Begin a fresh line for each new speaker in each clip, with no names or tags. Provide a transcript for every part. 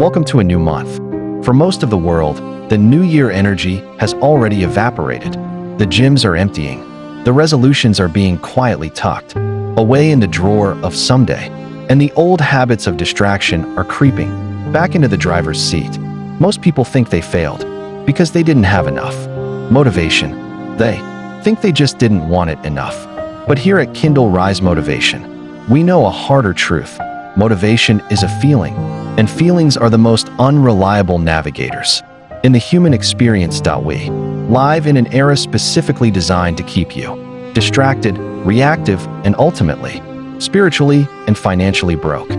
Welcome to a new month. For most of the world, the New Year energy has already evaporated. The gyms are emptying. The resolutions are being quietly tucked away in the drawer of someday. And the old habits of distraction are creeping back into the driver's seat. Most people think they failed because they didn't have enough motivation. They think they just didn't want it enough. But here at Kindle Rise Motivation, we know a harder truth. Motivation is a feeling, and feelings are the most unreliable navigators in the human experience. We live in an era specifically designed to keep you distracted, reactive, and ultimately spiritually and financially broke.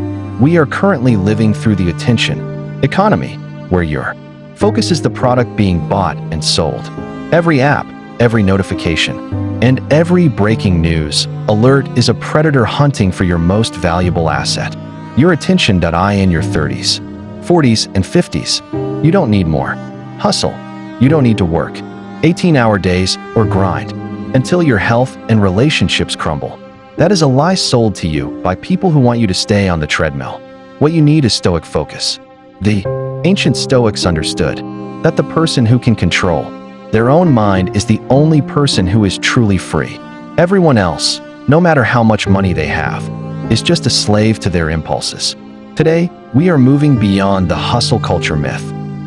We are currently living through the attention economy, where your focus is the product being bought and sold. Every app, every notification, and every breaking news alert is a predator hunting for your most valuable asset, your attention. In your 30s, 40s, and 50s, you don't need more hustle. You don't need to work 18-hour days or grind until your health and relationships crumble. That is a lie sold to you by people who want you to stay on the treadmill. What you need is Stoic focus. The ancient Stoics understood that the person who can control their own mind is the only person who is truly free. Everyone else, no matter how much money they have, is just a slave to their impulses. Today, we are moving beyond the hustle culture myth.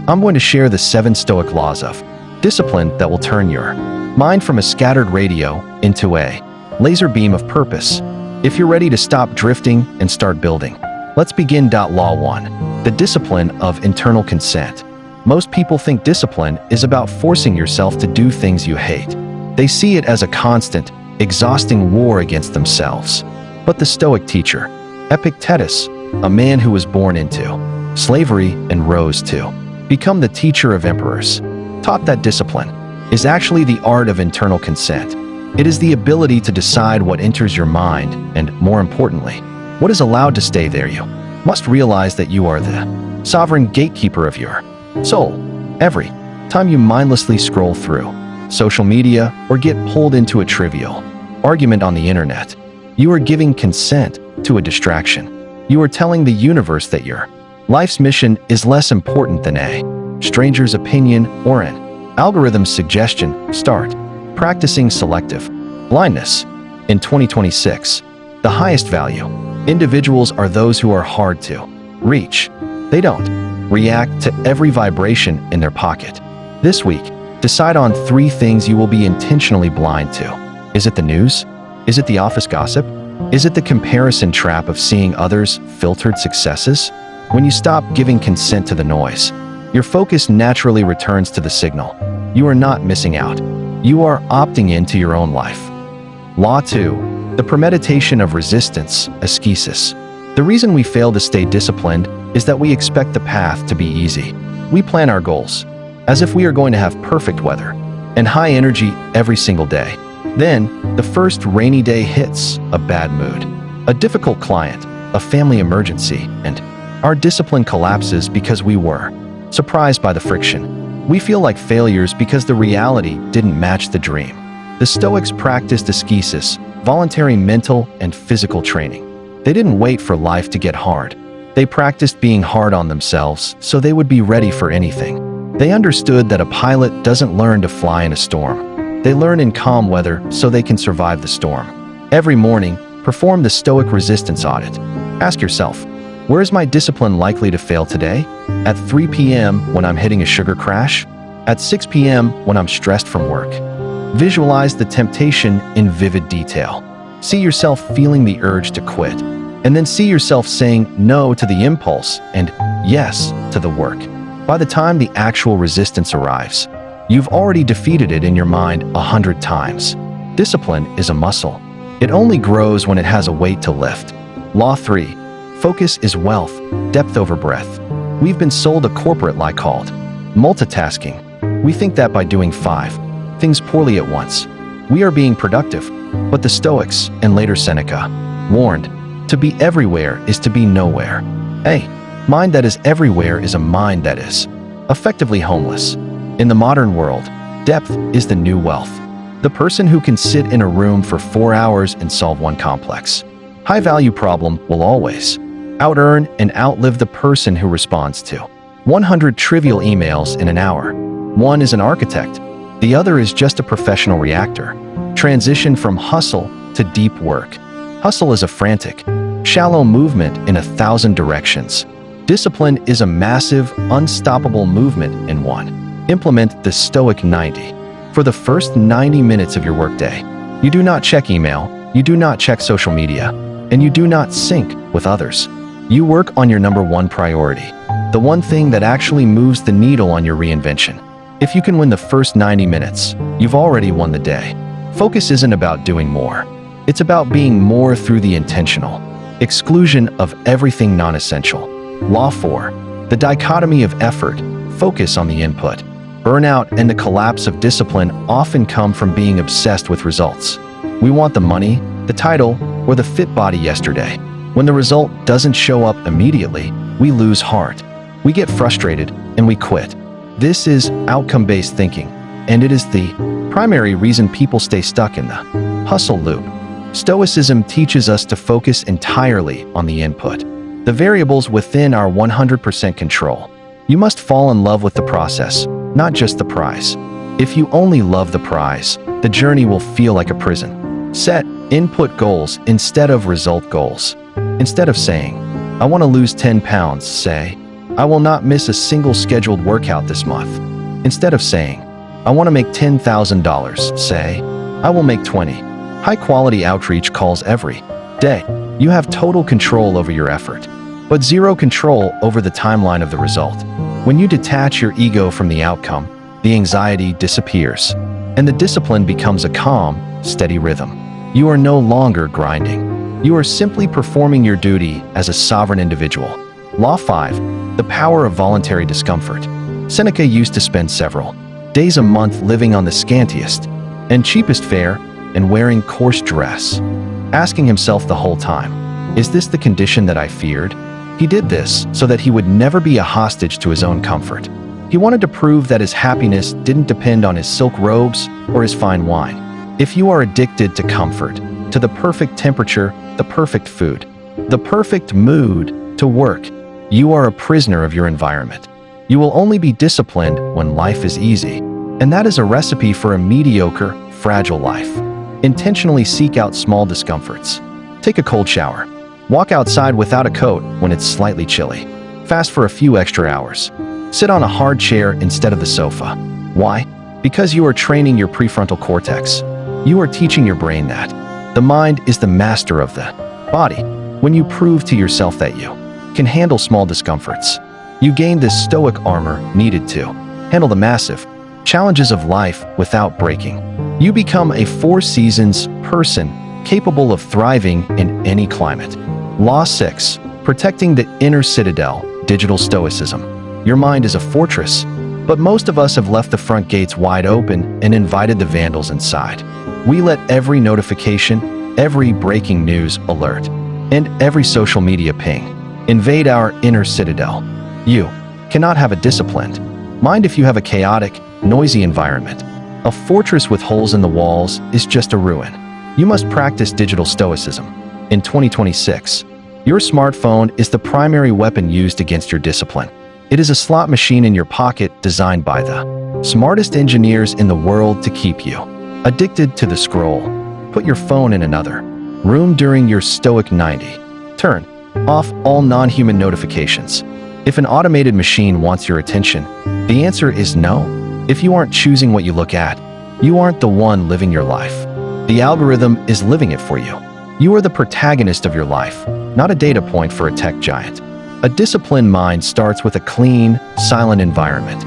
I'm going to share the 7 Stoic laws of discipline that will turn your mind from a scattered radio into a laser beam of purpose. If you're ready to stop drifting and start building, let's begin. Law 1. The discipline of internal consent. Most people think discipline is about forcing yourself to do things you hate. They see it as a constant, exhausting war against themselves. But the Stoic teacher, Epictetus, a man who was born into slavery and rose to become the teacher of emperors, taught that discipline is actually the art of internal consent. It is the ability to decide what enters your mind and, more importantly, what is allowed to stay there. You must realize that you are the sovereign gatekeeper of your soul. Every time you mindlessly scroll through social media or get pulled into a trivial argument on the internet, you are giving consent to a distraction. You are telling the universe that your life's mission is less important than a stranger's opinion or an algorithm's suggestion. Start practicing selective blindness. In 2026, the highest value individuals are those who are hard to reach. They don't react to every vibration in their pocket. This week, decide on 3 things you will be intentionally blind to. Is it the news? Is it the office gossip? Is it the comparison trap of seeing others' filtered successes? When you stop giving consent to the noise, your focus naturally returns to the signal. You are not missing out. You are opting into your own life. Law 2. The premeditation of resistance, ascesis. The reason we fail to stay disciplined is that we expect the path to be easy. We plan our goals as if we are going to have perfect weather and high energy every single day. Then, the first rainy day hits, a bad mood, a difficult client, a family emergency, and our discipline collapses because we were surprised by the friction. We feel like failures because the reality didn't match the dream. The Stoics practiced ascesis, voluntary mental and physical training. They didn't wait for life to get hard. They practiced being hard on themselves so they would be ready for anything. They understood that a pilot doesn't learn to fly in a storm. They learn in calm weather so they can survive the storm. Every morning, perform the Stoic resistance audit. Ask yourself, where is my discipline likely to fail today? At 3 p.m. when I'm hitting a sugar crash? At 6 p.m. when I'm stressed from work? Visualize the temptation in vivid detail. See yourself feeling the urge to quit, and then see yourself saying no to the impulse and yes to the work. By the time the actual resistance arrives, you've already defeated it in your mind 100 times. Discipline is a muscle. It only grows when it has a weight to lift. Law 3. Focus is wealth, depth over breadth. We've been sold a corporate lie called multitasking. We think that by doing 5 things poorly at once, we are being productive. But the Stoics, and later Seneca, warned, to be everywhere is to be nowhere. A mind that is everywhere is a mind that is effectively homeless. In the modern world, depth is the new wealth. The person who can sit in a room for 4 hours and solve one complex, high-value problem will always Out-earn and outlive the person who responds to 100 trivial emails in an hour. One is an architect. The other is just a professional reactor. Transition from hustle to deep work. Hustle is a frantic, shallow movement in 1,000 directions. Discipline is a massive, unstoppable movement in one. Implement the Stoic 90. For the first 90 minutes of your workday, you do not check email, you do not check social media, and you do not sync with others. You work on your number one priority, the one thing that actually moves the needle on your reinvention. If you can win the first 90 minutes, you've already won the day. Focus isn't about doing more. It's about being more through the intentional exclusion of everything non-essential. Law 4. The dichotomy of effort, focus on the input. Burnout and the collapse of discipline often come from being obsessed with results. We want the money, the title, or the fit body yesterday. When the result doesn't show up immediately, we lose heart. We get frustrated and we quit. This is outcome-based thinking, and it is the primary reason people stay stuck in the hustle loop. Stoicism teaches us to focus entirely on the input, the variables within our 100% control. You must fall in love with the process, not just the prize. If you only love the prize, the journey will feel like a prison. Set input goals instead of result goals. Instead of saying, I want to lose 10 pounds, say, I will not miss a single scheduled workout this month. Instead of saying, I want to make $10,000, say, I will make 20. High-quality outreach calls every day. You have total control over your effort, but zero control over the timeline of the result. When you detach your ego from the outcome, the anxiety disappears, and the discipline becomes a calm, steady rhythm. You are no longer grinding. You are simply performing your duty as a sovereign individual. Law 5. The power of voluntary discomfort. Seneca used to spend several days a month living on the scantiest and cheapest fare and wearing coarse dress, asking himself the whole time, is this the condition that I feared? He did this so that he would never be a hostage to his own comfort. He wanted to prove that his happiness didn't depend on his silk robes or his fine wine. If you are addicted to comfort, to the perfect temperature, the perfect food, the perfect mood to work, you are a prisoner of your environment. You will only be disciplined when life is easy, and that is a recipe for a mediocre, fragile life. Intentionally seek out small discomforts. Take a cold shower. Walk outside without a coat when it's slightly chilly. Fast for a few extra hours. Sit on a hard chair instead of the sofa. Why? Because you are training your prefrontal cortex. You are teaching your brain that the mind is the master of the body. When you prove to yourself that you can handle small discomforts, you gain this stoic armor needed to handle the massive challenges of life without breaking. You become a four seasons person capable of thriving in any climate. Law 6. Protecting the inner citadel, digital stoicism. Your mind is a fortress, but most of us have left the front gates wide open and invited the vandals inside. We let every notification, every breaking news alert, and every social media ping invade our inner citadel. You cannot have a disciplined mind if you have a chaotic, noisy environment. A fortress with holes in the walls is just a ruin. You must practice digital stoicism. In 2026, your smartphone is the primary weapon used against your discipline. It is a slot machine in your pocket designed by the smartest engineers in the world to keep you addicted to the scroll. Put your phone in another room during your Stoic 90. Turn off all non-human notifications. If an automated machine wants your attention, the answer is no. If you aren't choosing what you look at, you aren't the one living your life. The algorithm is living it for you. You are the protagonist of your life, not a data point for a tech giant. A disciplined mind starts with a clean, silent environment.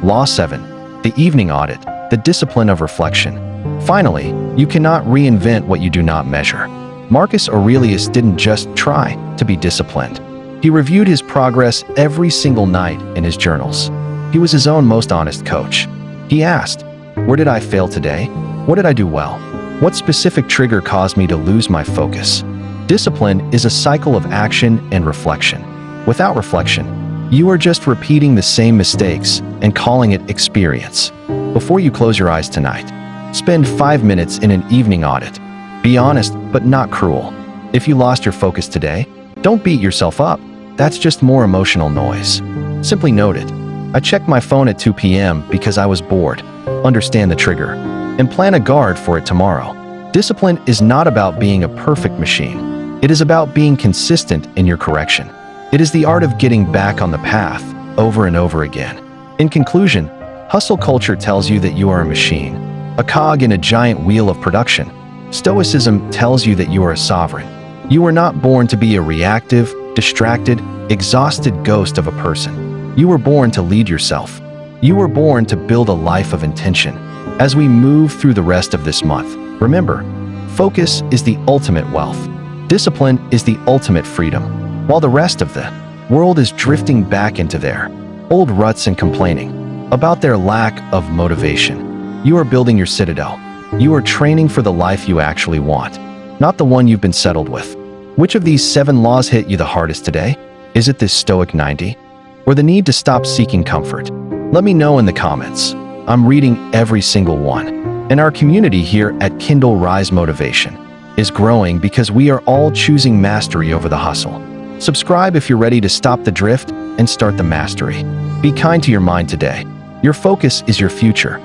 Law 7. The evening audit, the discipline of reflection. Finally, you cannot reinvent what you do not measure. Marcus Aurelius didn't just try to be disciplined. He reviewed his progress every single night in his journals. He was his own most honest coach. He asked, where did I fail today? What did I do well? What specific trigger caused me to lose my focus? Discipline is a cycle of action and reflection. Without reflection, you are just repeating the same mistakes and calling it experience. Before you close your eyes tonight, spend 5 minutes in an evening audit. Be honest, but not cruel. If you lost your focus today, Don't beat yourself up. That's just more emotional noise. Simply note it. I checked my phone at 2 p.m. because I was bored. Understand the trigger and plan a guard for it tomorrow. Discipline is not about being a perfect machine. It is about being consistent in your correction. It is the art of getting back on the path over and over again. In conclusion, hustle culture tells you that you are a machine, a cog in a giant wheel of production. Stoicism tells you that you are a sovereign. You were not born to be a reactive, distracted, exhausted ghost of a person. You were born to lead yourself. You were born to build a life of intention. As we move through the rest of this month, remember, focus is the ultimate wealth. Discipline is the ultimate freedom. While the rest of the world is drifting back into their old ruts and complaining about their lack of motivation, you are building your citadel. You are training for the life you actually want, not the one you've been settled with. Which of these 7 laws hit you the hardest today? Is it this Stoic 90? Or the need to stop seeking comfort? Let me know in the comments. I'm reading every single one. And our community here at Kindle Rise Motivation is growing because we are all choosing mastery over the hustle. Subscribe if you're ready to stop the drift and start the mastery. Be kind to your mind today. Your focus is your future.